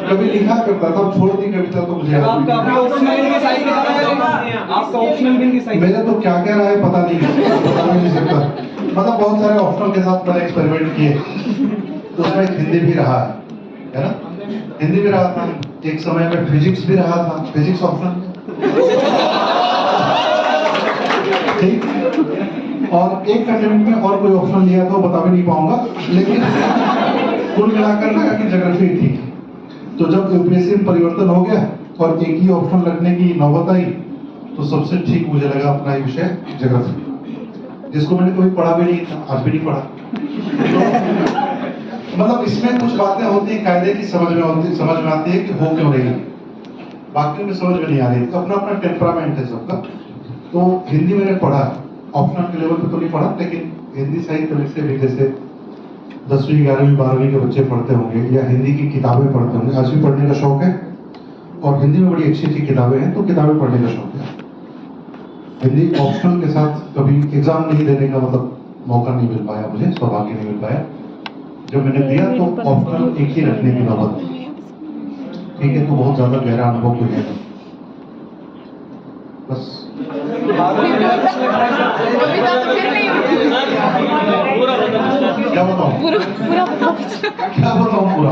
कभी लिखा करता था, छोड़ दी कविता तो मुझे आपका ऑप्शनल भी डिसाइड। मेरे तो क्या क्या रहा है पता नहीं सकता। मतलब बहुत सारे ऑप्शनल के साथ मैंने एक्सपेरिमेंट किए, तो उसमें हिंदी भी रहा है ना, हिंदी भी रहा था, एक समय में फिजिक्स भी रहा था, फिजिक्स ऑप्शनल। ठीक, और एक कैटेगरी में और कोई ऑप्शन लिया तो बता भी नहीं पाऊंगा, लेकिन कुल मिलाकर लगा कि ज्योग्राफी थी। तो जब यूपीएससी में परिवर्तन हो गया और एक ही ऑप्शन लगने की नौबत आई, तो सबसे ठीक मुझे लगा अपना ये विषय ज्योग्राफी, जिसको मैंने कभी पढ़ा भी नहीं था, आज भी नहीं पढ़ा। तो मतलब इसमें कुछ बातें होती है कायदे की, समझ में आती है कि हो क्यों रही है, बाकी में समझ में नहीं आ रही। तो अपना अपना टेम्परामेंट है सबका। तो हिंदी मैंने पढ़ा, ऑप्शनल के लेवल पे तो नहीं पढ़ा, लेकिन हिंदी साहित्य से भी, जैसे 10वीं 11वीं 12वीं के बच्चे पढ़ते होंगे या हिंदी की किताबें पढ़ते होंगे, आज भी पढ़ने का शौक है और हिंदी में बड़ी अच्छी अच्छी किताबें हैं, तो किताबें पढ़ने का शौक है। हिंदी ऑप्शनल के साथ कभी एग्जाम नहीं देने का मतलब मौका नहीं मिल पाया मुझे, सौभाग्य नहीं मिल पाया। जब मैंने दिया तो ऑप्शनल एक ही रखने की नौबत, ठीक है, तो बहुत ज्यादा गहरा अनुभव कोई है बस। क्या बताऊं क्या बताऊं पूरा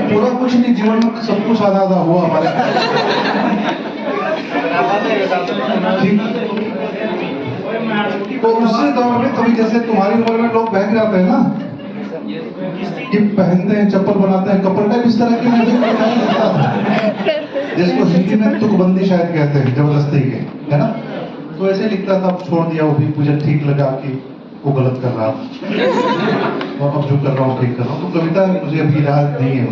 पूरा कुछ नहीं, जीवन में सब कुछ आधा आधा हुआ हमारे। तो उसी दौर में कभी जैसे तुम्हारी उम्र में लोग बहक जाते हैं ना, कि पहनते हैं चप्पल बनाते हैं कपल टाइप, इस तरह की मुझे जिसको हिंदी में तुकबंदी शायद कहते हैं, जबरदस्ती के, है ना। तो ऐसे लिखता था, अब छोड़ दिया, वो भी मुझे ठीक लगा कि वो गलत कर रहा था और अब जो कर रहा हूँ ठीक कर रहा हूँ। तो कविता मुझे अभी याद नहीं है।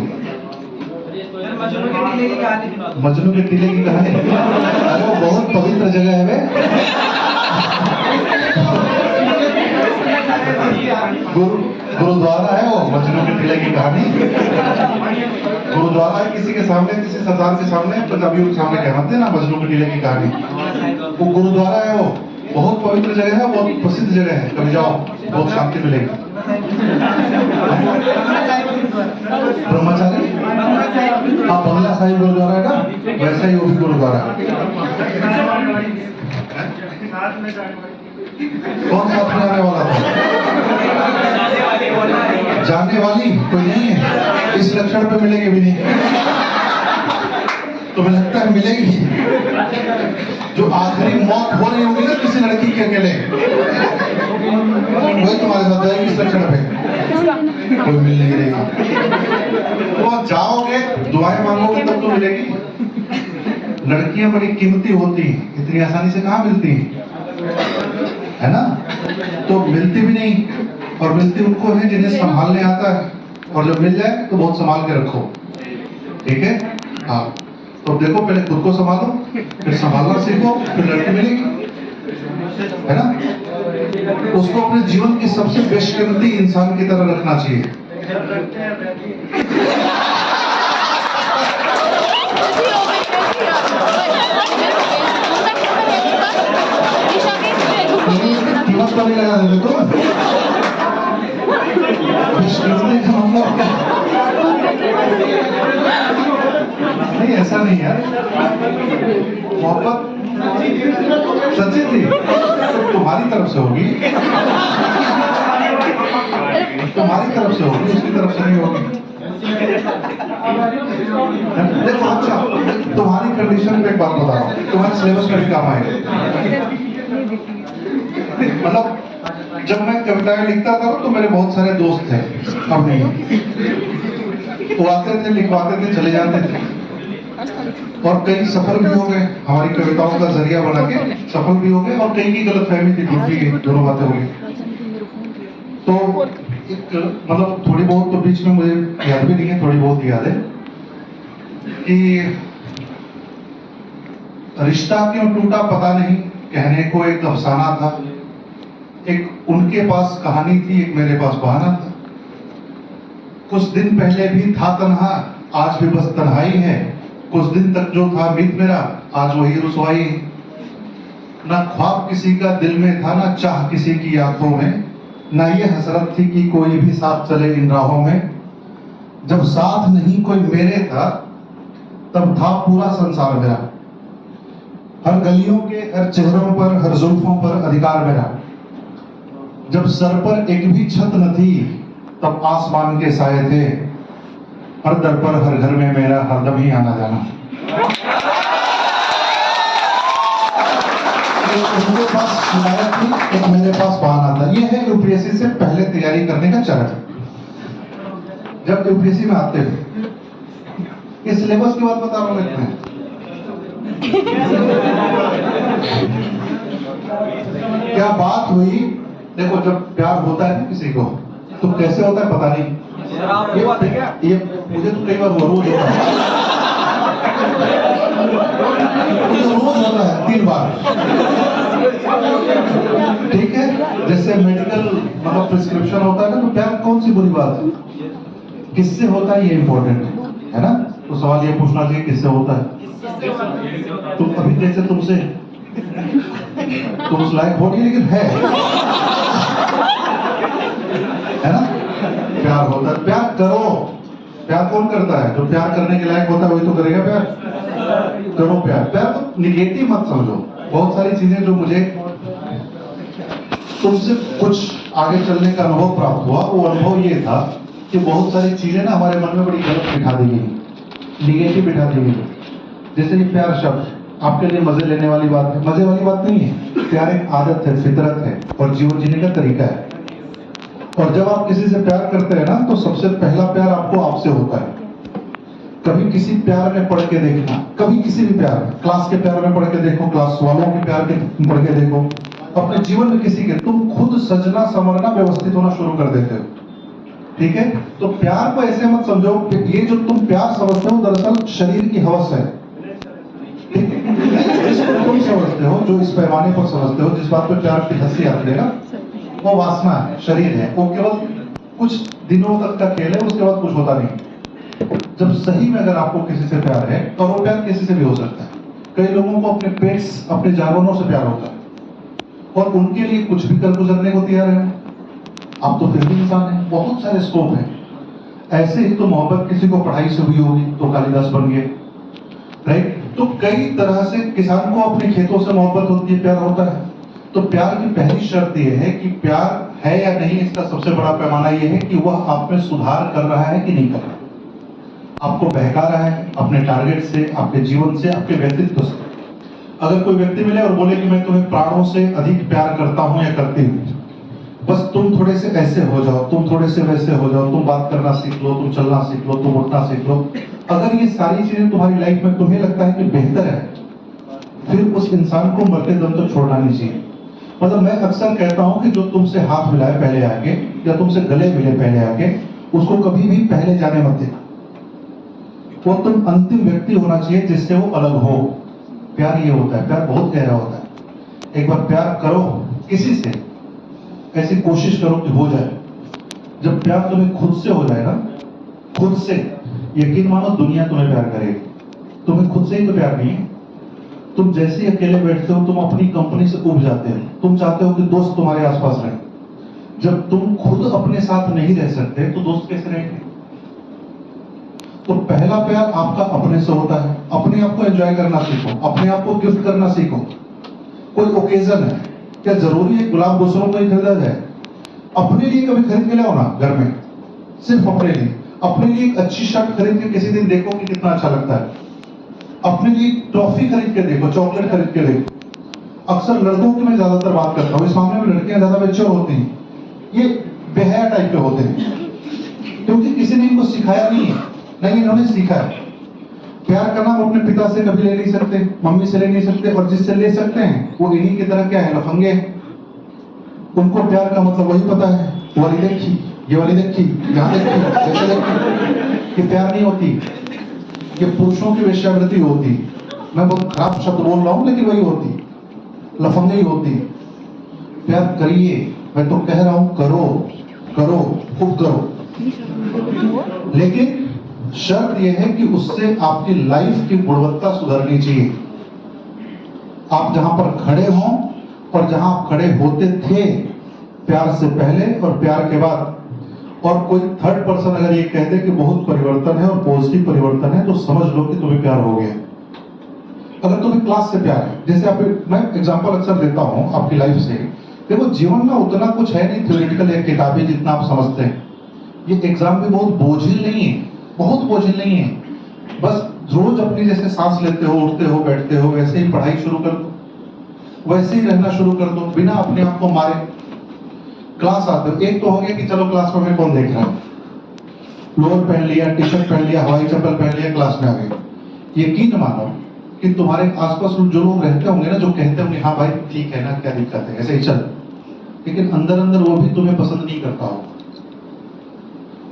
मजनू के टीले की कहानी, अरे वो बहुत पवित्र जगह है वे। गुरुद्वारा है वो, मजनू के टीले की कहानी। गुरुद्वारा है किसी के सामने, किसी सरदार के सामने, पंजाबियों के सामने कहते हैं ना मजनू के टीले की कहानी। वो गुरुद्वारा है, वो बहुत पवित्र जगह है, बहुत प्रसिद्ध जगह है, कभी जाओ बहुत शांति मिलेगी। ब्रह्मचारी, हाँ, बंगला साहिब गुरुद्वारा है ना, वैसा ही वो भी गुरुद्वारा है। कौन साथ में आने वाला था? जाने वाली कोई नहीं है, इस लक्षण पे मिलेगी भी नहीं। तो मुझे लगता है मिलेगी, जो आखिरी मौत हो रही होगी ना किसी लड़की के अकेले, वही तुम्हारे साथ जाएगी इस लक्षण पे, कोई मिल नहीं रही। तो जाओगे, दुआएं मांगोगे तब तो मिलेगी। लड़कियां बड़ी कीमती होती हैं, इतनी आसानी से कहाँ मिलती हैं, है ना। तो मिलती भी नहीं, और मिलती उनको है जिन्हें संभालने आता है, और जब मिल जाए तो बहुत संभाल के रखो, ठीक है। हाँ, तो देखो, पहले खुद को संभालो, फिर संभालना सीखो, फिर लड़की मिलेगी, है ना। उसको अपने जीवन की सबसे बेशकीमती इंसान की तरह रखना चाहिए। कीमत तो नहीं लगा देते तो नहीं, ऐसा नहीं यार, मोहब्बत सच्ची थी तो तुम्हारी तरफ से होगी, तुम्हारी तरफ से होगी, उसकी तरफ से नहीं होगी। देखो, अच्छा, तुम्हारी कंडीशन पे एक बात बता रहा हूँ, तुम्हारे सिलेबस में भी काम आएगा। मतलब जब मैं कविताएं लिखता था तो मेरे बहुत सारे दोस्त थे, अब नहीं, वो आते थे, लिखवाते थे, चले जाते थे, और कई सफल भी हो गए, हमारी कविताओं का जरिया बना के सफल भी हो गए, और कई की गलतफहमी थी, टूट भी गई, दोनों बातें हो गई। तो एक मतलब थोड़ी बहुत तो बीच में मुझे याद भी नहीं है, थोड़ी बहुत याद है कि रिश्ता क्यों टूटा पता नहीं, कहने को एक अफसाना था, एक उनके पास कहानी थी, एक मेरे पास बहाना था। कुछ दिन पहले भी था तन्हा, आज भी बस तन्हाई है, कुछ दिन तक जो था मीत मेरा, आज वही रुसवाई है। ना ख्वाब किसी का दिल में था, ना चाह किसी की आंखों में, ना ये हसरत थी कि कोई भी साथ चले इन राहों में, जब साथ नहीं कोई मेरे था तब था पूरा संसार मेरा। हर गलियों के हर चेहरों पर हर जुल्फों पर अधिकार मेरा। जब सर पर एक भी छत न थी तब आसमान के साए थे। हर दर पर हर घर में मेरा हरदम ही आना जाना। उनके पास शिकायत थी, एक मेरे पास बहाना था। यह है यूपीएससी से पहले तैयारी करने का चरण। जब यूपीएससी में आते हैं, ये सिलेबस की बात बता रहा हूं मैं। क्या बात हुई, देखो जब प्यार होता है ना किसी को तो कैसे होता है पता नहीं। ये मुझे तो कई बार रोज होता है, मुझे रोज होता है 3 बार। ठीक है, जैसे मेडिकल मतलब प्रिस्क्रिप्शन होता है ना, तो प्यार कौन सी बुरी बात है, किससे होता है ये इंपॉर्टेंट है ना। तो सवाल ये पूछना चाहिए किससे होता है। तुम अभी जैसे तुमसे तुम उस लायक हो नहीं, लेकिन है ना। प्यार होता है, प्यार करो। प्यार कौन करता है, जो प्यार करने के लायक होता है वही तो करेगा प्यार। करो प्यार। प्यार तो निगेटिव मत समझो। बहुत सारी चीजें जो मुझे तुमसे कुछ आगे चलने का अनुभव प्राप्त हुआ, वो अनुभव ये था कि बहुत सारी चीजें ना हमारे मन में बड़ी गलत बिठा दी गई, निगेटिव बिठा दी गई। जैसे ये प्यार शब्द आपके लिए मजे लेने वाली बात है, मजे वाली बात नहीं है। प्यार एक आदत है, फितरत है और जीवन जीने का तरीका है। और जब आप किसी से प्यार करते हैं ना, तो सबसे पहला प्यार आपको आपसे होता है। कभी किसी प्यार में पढ़ के देखना, कभी किसी भी प्यार में, क्लास के प्यार में पढ़ के देखो, क्लास वालों के प्यार के पढ़ के देखो, अपने जीवन में किसी के, तुम खुद सजना संवरना व्यवस्थित होना शुरू कर देते हो। ठीक है, तो प्यार को ऐसे मत समझो कि ये जो तुम प्यार समझते हो दरअसल शरीर की हवस है। जिसको तुम समझते हो, जो इस पैमाने पर समझते हो, जिस बात पे प्यार की हंसी आती है ना, वो वासना है, शरीर है। वो केवल कुछ दिनों तक का खेल है, उसके बाद कुछ होता नहीं। जब सही में अगर आपको किसी से प्यार है, तो वो प्यार किसी से भी हो सकता है। कई लोगों को अपने पेट्स, अपने जानवरों से प्यार होता है और उनके लिए कुछ भी कर गुजरने को तैयार है। आप तो फिर भी इंसान है, बहुत सारे स्कोप हैं। ऐसे ही तो मोहब्बत किसी को पढ़ाई से हुई होगी तो कालिदास बन गए, राइट। तो कई तरह से किसान को अपने खेतों से मोहब्बत होती है, प्यार होता है। तो प्यार की पहली शर्त यह है कि प्यार है या नहीं, इसका सबसे बड़ा पैमाना यह है कि वह आप में सुधार कर रहा है कि नहीं कर रहा, आपको बहका रहा है अपने टारगेट से, आपके जीवन से, आपके व्यक्तित्व से। अगर कोई व्यक्ति मिले और बोले कि मैं तुम्हें प्राणों से अधिक प्यार करता हूं या करती हूं, बस तुम थोड़े से ऐसे हो जाओ, तुम थोड़े से वैसे हो जाओ, तुम बात करना सीख लो, तुम चलना सीख लो, तुम उठना सीख लो, अगर ये सारी चीजें तुम्हारी लाइफ में तुम्हें लगता है कि बेहतर है, फिर उस इंसान को मरते दम तक छोड़ना नहीं चाहिए। मतलब मैं अक्सर कहता हूं कि जो तुमसे हाथ मिलाए पहले आके, या तुमसे गले मिले पहले आके, उसको कभी भी पहले जाने मत देना। वो तुम अंतिम व्यक्ति होना चाहिए जिससे वो अलग हो। प्यार ये होता है, प्यार बहुत गहरा होता है। एक बार प्यार करो किसी से, ऐसी कोशिश करो कि हो जाए। जब प्यार तुम्हें खुद से हो जाए ना, खुद से, यकीन मानो दुनिया तुम्हें प्यार करेगी। तुम्हें खुद से ही तो प्यार नहीं है। तुम जैसे ही अकेले बैठते हो, तुम अपनी कंपनी से उब जाते हो। तुम चाहते हो कि दोस्त तुम्हारे आसपास रहे। जब तुम खुद अपने साथ नहीं रह सकते तो दोस्त कैसे रहेंगे। तो पहला प्यार आपका अपने से होता है। अपने आप को एंजॉय करना सीखो, अपने आप को गिफ्ट करना सीखो। कोई ओकेजन है, क्या जरूरी है गुलाब दूसरों को ही खरीदा जाए? अपने लिए कभी खरीद के लाओ ना घर में, सिर्फ अपने लिए। अपने लिए एक अच्छी शर्ट खरीद के किसी दिन देखो कि कितना अच्छा लगता है। अपने लिए टॉफी खरीद के देखो, चॉकलेट खरीद के देखो। अक्सर लड़कों की मैं ज्यादातर बात करता हूँ, इस मामले में लड़कियां ज्यादा मैच्योर होती हैं, ये बेहया टाइप के होते हैं, क्योंकि किसी ने इनको सिखाया नहीं है, नहीं इन्होंने सीखा है। प्यार करना वो अपने पिता से कभी ले नहीं सकते, मम्मी से ले नहीं सकते, और जिससे ले सकते हैं वो इन्हीं की तरह क्या है, लफंगे। उनको प्यार का मतलब वही पता है, वाली देखी, ये वाली देखी, यहाँ देखी, जैसे देखी। ये प्यार नहीं होती, ये पुरुषों की वेश्यावृत्ति होती। मैं बहुत खराब शब्द बोल रहा हूं, लेकिन वही होती, लफंगे ही होती। प्यार करिए, मैं तो कह रहा हूं करो, करो, खूब करो, लेकिन शर्त यह है कि उससे आपकी लाइफ की गुणवत्ता सुधरनी चाहिए। आप जहां पर खड़े हों और जहां आप खड़े होते थे प्यार से पहले और प्यार के बाद। और कोई थर्ड पर्सन अगर ये कह दे कि बहुत परिवर्तन है और पॉजिटिव परिवर्तन है, तो समझ लो कि तुम्हें प्यार हो गया। अगर तुम्हें क्लास से प्यार है, जैसे आप, मैं एग्जांपल अक्सर देता हूं आपकी लाइफ से। देखो, जीवन में उतना कुछ है नहीं थ्योरेटिकल या किताबी जितना आप समझते हैं। ये एग्जाम भी बहुत बोझिल नहीं है, बहुत बोझिल नहीं है। बस रोज अपनी जैसे सांस लेते हो, उठते हो, बैठते हो, वैसे ही पढ़ाई शुरू कर दो, वैसे ही रहना शुरू कर दो, बिना अपने आप को मारे। क्लास आते हो, एक तो हो गया कि चलो क्लास में कौन देख रहा है, लोअर पहन लिया, टी शर्ट पहन लिया, हवाई चप्पल पहन लिया, क्लास में आ गए। यकीन मानो कि तुम्हारे आसपास जो लोग रहते होंगे ना, जो कहते होंगे हाँ भाई ठीक है ना, क्या दिक्कत है, ऐसे ही चल, लेकिन अंदर अंदर वो भी तुम्हें पसंद नहीं करता हो।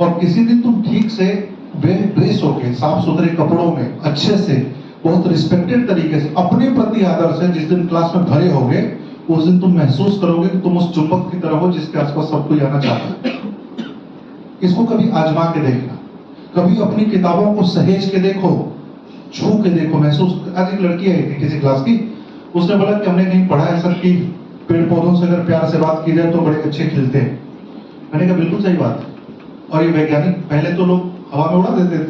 और किसी दिन तुम ठीक से ड्रेस होके, साफ सुथरे कपड़ों में, अच्छे से, बहुत रिस्पेक्टेड तरीके से, अपने प्रति आदर से जिस दिन क्लास में भरे होगे, उस दिन तुम महसूस करोगे कि तुम उस चुंबक की तरह हो जिसके आसपास सब कोई आना चाहता है। इसको कभी आजमा के देखना, कभी अपनी किताबों को सहेज के देखो, छू के देखो, महसूस। आज एक लड़की आई थी किसी क्लास की, उसने बोला कि हमने कहीं पढ़ा है सर कि पेड़ पौधों से अगर प्यार से बात की जाए तो बड़े अच्छे खिलते हैं। मैंने कहा बिल्कुल सही बात है, और ये वैज्ञानिक, पहले तो लोग हवा में उड़ा देते थे,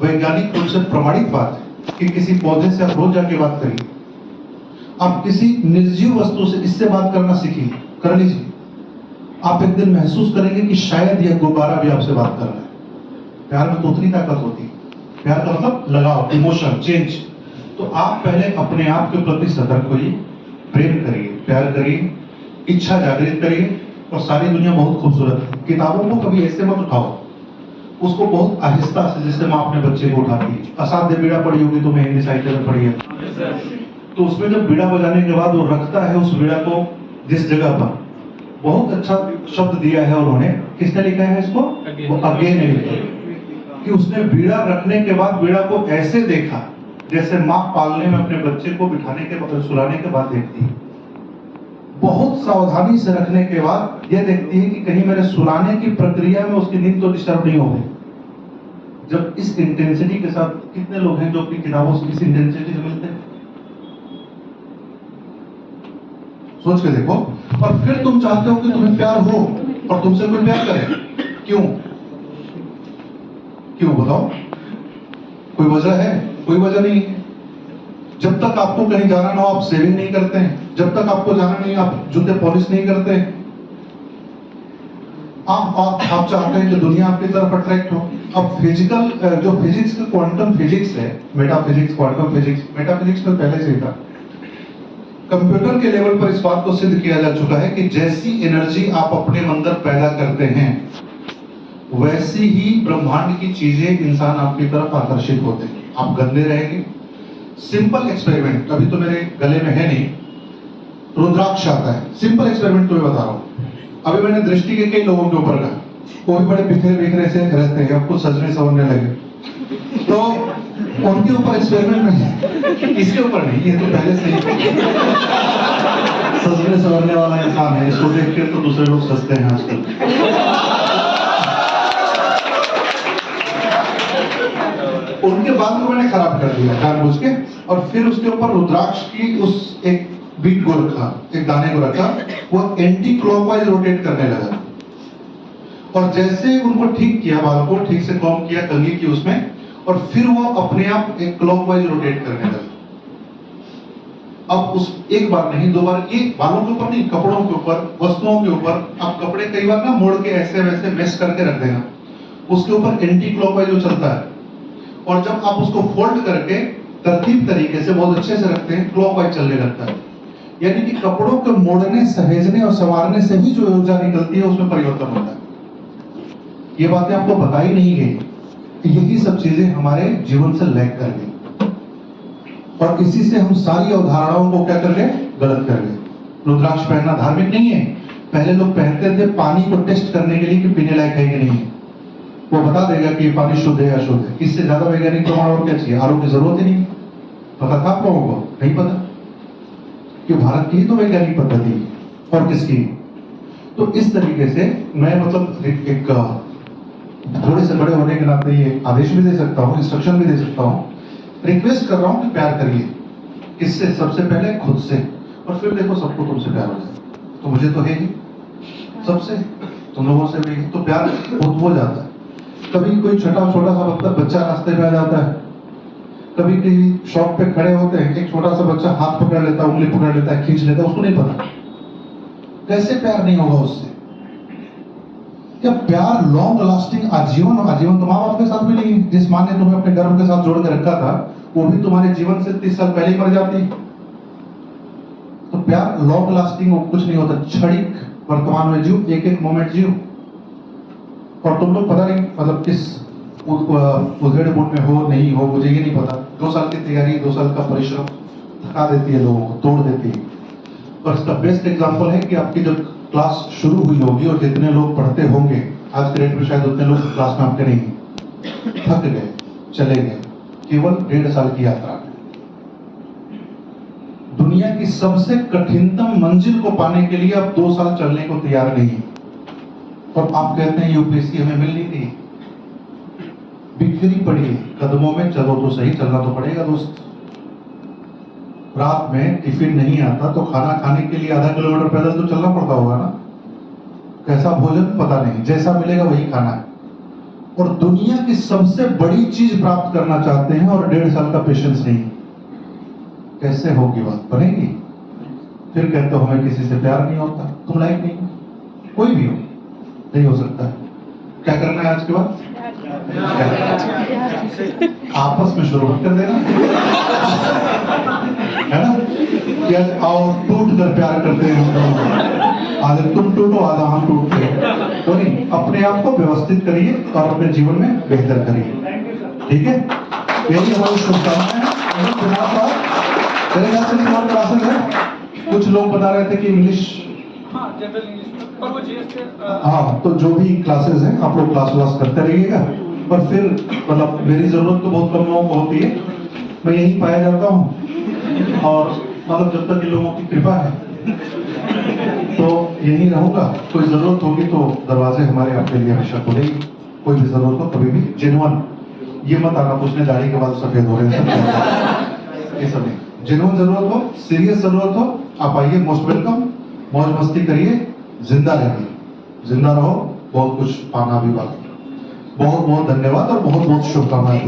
वैज्ञानिक रूप से प्रमाणित बात है कि किसी पौधे से आप रोज जाके बात करिए, आप किसी निर्जीव वस्तु से इससे बात करना सीखिए, कर लीजिए, आप एक दिन महसूस करेंगे कि शायद यह गुब्बारा भी आपसे बात कर रहा है। प्यार में तो उतनी ताकत होती है। प्यार का मतलब लगाव, इमोशन, चेंज। तो आप पहले अपने आप के प्रति सतर्क होइए, प्रेम करिए, प्यार करिए, इच्छा जागृत करिए, और सारी दुनिया बहुत खूबसूरत है। किताबों को कभी ऐसे मत उठाओ, उसको बहुत आहिस्ता से, जैसे माँ अपने बच्चे को उठाती है। असाध्य बीड़ा पड़ी होगी, तुम्हें हिंदी साहित्य में पढ़ी है, तो उसमें जब बीड़ा बजाने के बाद वो रखता है उस बीड़ा को जिस जगह पर, बहुत अच्छा शब्द दिया है उन्होंने, किसने लिखा है इसको, वो अगेन ने लिखा, कि उसने बीड़ा रखने के बाद बीड़ा को ऐसे देखा जैसे माँ पालने में अपने बच्चे को बिठाने के बाद, सुलाने के बाद देखती है। बहुत सावधानी से रखने के बाद यह देखती है कि कहीं मेरे सुलाने की प्रक्रिया में उसकी नींद तो डिस्टर्ब नहीं हो गई। जब इस इंटेंसिटी के साथ, कितने लोग हैं जो अपनी किताबों से इस इंटेंसिटी से मिलते हैं, सोच के देखो। और फिर तुम चाहते हो कि तुम्हें प्यार हो और तुमसे कोई प्यार करे, क्यों? क्यों बताओ? कोई वजह है? कोई वजह नहीं है। जब तक आपको कहीं जाना ना हो, आप सेविंग नहीं करते हैं। जब तक आपको जाना नहीं, आप जूते पॉलिश नहीं करते हैं। आप चाहते हैं कि दुनिया आपकी तरफ अट्रैक्ट हो। अब फिजिकल, जो फिजिक्स का क्वांटम फिजिक्स है, मेटाफिजिक्स, क्वांटम फिजिक्स, मेटाफिजिक्स में पहले से ही था। कंप्यूटर के लेवल पर इस बात को सिद्ध किया जा चुका है कि जैसी एनर्जी आप अपने अंदर पैदा करते हैं, वैसी ही ब्रह्मांड की चीजें इंसान आपकी तरफ आकर्षित होते हैं। आप गंदे रहेंगे। सिंपल एक्सपेरिमेंट, अभी तो मेरे गले में है नहीं, रुद्राक्ष आता है। सिंपल एक्सपेरिमेंट तुम्हें बता रहा हूं। अभी मैंने दृष्टि के कई लोगों के ऊपर कहा, वो भी बड़े बिखरे बिखरे से रहते हैं, आपको सजने संवरने लगे, तो उनके ऊपर एक्सपेरिमेंट नहीं, इसके ऊपर नहीं, ये तो पहले से ही सजने संवरने वाला इंसान है, इसको देख के तो दूसरे लोग सजते हैं आजकल। उनके बाल को मैंने खराब कर दिया जानबूझ के, और फिर उसके ऊपर रुद्राक्ष की उस एक बीट को रखा, एक दाने को रखा, वो एंटी क्लॉकवाइज रोटेट करने लगा। और जैसे उनको ठीक किया, बाल को ठीक से कॉम्ब किया, कंघी की उसमें, और फिर वो अपने आप एक क्लॉकवाइज रोटेट करने लगा। अब उस एक बार नहीं, दो बार, ये बालों के ऊपर नहीं, कपड़ों के ऊपर, वस्तुओं के ऊपर। आप कपड़े कई बार ना मोड़ के ऐसे वैसे मेश करके रख देना, उसके ऊपर एंटी क्लॉकवाइज जो चलता है, और जब आप उसको फोल्ड करके तरतीब तरीके से बहुत अच्छे से रखते हैं, क्लॉकवाइज चलने लगता है। यानी कि कपड़ों के मोड़ने, सहेजने और संवारने से भी जो ऊर्जा निकलती है, उसमें परिवर्तन होता है। ये बातें आपको बताई नहीं गई। यही सब चीजें हमारे जीवन से लैग कर गई, और इसी से हम सारी अवधारणाओं को क्या कर गए, गलत कर गए। रुद्राक्ष पहनना धार्मिक नहीं है। पहले लोग पहनते थे पानी को टेस्ट करने के लिए कि पीने लायक है कि नहीं है। वो बता देगा कि ये पानी शुद्ध है या अशुद्ध है। इससे ज्यादा वैज्ञानिक प्रमाण और क्या चाहिए? आरोप की जरूरत ही नहीं। पता था आप लोगों को? नहीं पता कि भारत की ही तो वैज्ञानिक पद्धति है, और किसकी? तो इस तरीके से मैं मतलब एक थोड़े से बड़े होने के नाते ये आदेश भी दे सकता हूँ, इंस्ट्रक्शन भी दे सकता हूँ, रिक्वेस्ट कर रहा हूँ कि प्यार करिए। किससे? सबसे पहले खुद से, और फिर देखो सबको तुमसे प्यार हो जाए। तो मुझे तो है ही, सबसे, तुम लोगों से भी, तो प्यार बहुत हो जाता है। कभी कोई छोटा सा बच्चा रास्ते पे आ जाता है, कभी कहीं शॉप पे खड़े होते हैं, एक छोटा सा बच्चा हाथ पकड़ लेता है, उंगली पकड़ लेता है, खींच लेता है, उसको नहीं पता कैसे प्यार नहीं होगा उससे। क्या प्यार लॉन्ग लास्टिंग आजीवन तो माँ बाप के साथ भी नहीं। जिस माँ ने तुम्हें अपने गर्भ के साथ जोड़ के रखा था, वो भी तुम्हारे जीवन से 30 साल पहले ही मर जाती। तो प्यार लॉन्ग लास्टिंग वो कुछ नहीं होता। क्षणिक वर्तमान में जियो, एक एक मोमेंट जियो। और तुम लोग पता नहीं मतलब किस उधेड़ बुन में हो नहीं हो, मुझे ये नहीं पता। 2 साल की तैयारी, 2 साल का परिश्रम थका देती है लोगों को, तोड़ देती है। और इसका बेस्ट एग्जांपल है कि आपकी जब क्लास शुरू हुई होगी और जितने लोग पढ़ते होंगे, आज के डेट में शायद उतने लोग क्लास में आपके नहीं, थक गए, चले गए, केवल 1.5 साल की यात्रा में। दुनिया की सबसे कठिनतम मंजिल को पाने के लिए आप 2 साल चलने को तैयार नहीं है। और आप कहते हैं यूपीएससी हमें मिल नहीं थी। बिखरी पड़ी कदमों में चलो तो सही, चलना तो पड़ेगा दोस्त। रात में टिफिन नहीं आता तो खाना खाने के लिए आधा किलोमीटर पैदल तो चलना पड़ता होगा ना। कैसा भोजन पता नहीं, जैसा मिलेगा वही खाना है। और दुनिया की सबसे बड़ी चीज प्राप्त करना चाहते हैं और 1.5 साल का पेशेंस नहीं। कैसे होगी बात, बनेगी? फिर कहते हो हमें किसी से प्यार नहीं होता, तुम लायक नहीं, कोई भी हो, नहीं हो सकता। क्या करना है आज के बाद? आपस में शुरू कर देना है ना, क्या आओ टूट कर प्यार करते हैं हम लोग। आधे तुम टूटो, आधा हम टूटते, तो नहीं, अपने आप को व्यवस्थित करिए और अपने जीवन में बेहतर करिए। ठीक है, यही हमारी शुभकामनाएं हैं। मेरे ख्याल से और क्लासेस है, कुछ लोग बता रहे थे कि इंग्लिश, हाँ, तो जो भी क्लासेस हैं आप लोग क्लास करते रहिएगा। पर फिर मतलब मेरी जरूरत तो बहुत कम लोगों को होती है, मैं यही पाया जाता हूँ। और मतलब जब तक इन लोगों की कृपा है तो यही रहूंगा। कोई जरूरत होगी तो दरवाजे हमारे आपके लिए हमेशा खुले। कोई भी जरूरत हो कभी भी, जेन्युइन, ये मत आना पूछने दाढ़ी के बाद सफेद हो रहे हैं सब, ये सब नहीं। जेन्युइन जरूरत हो, सीरियस जरूरत हो, आप आइए, मोस्ट वेलकम। मौज मस्ती करिए, जिंदा रहिए, जिंदा रहो, बहुत कुछ पाना भी बाकी। बहुत बहुत धन्यवाद और बहुत बहुत शुभकामनाएं।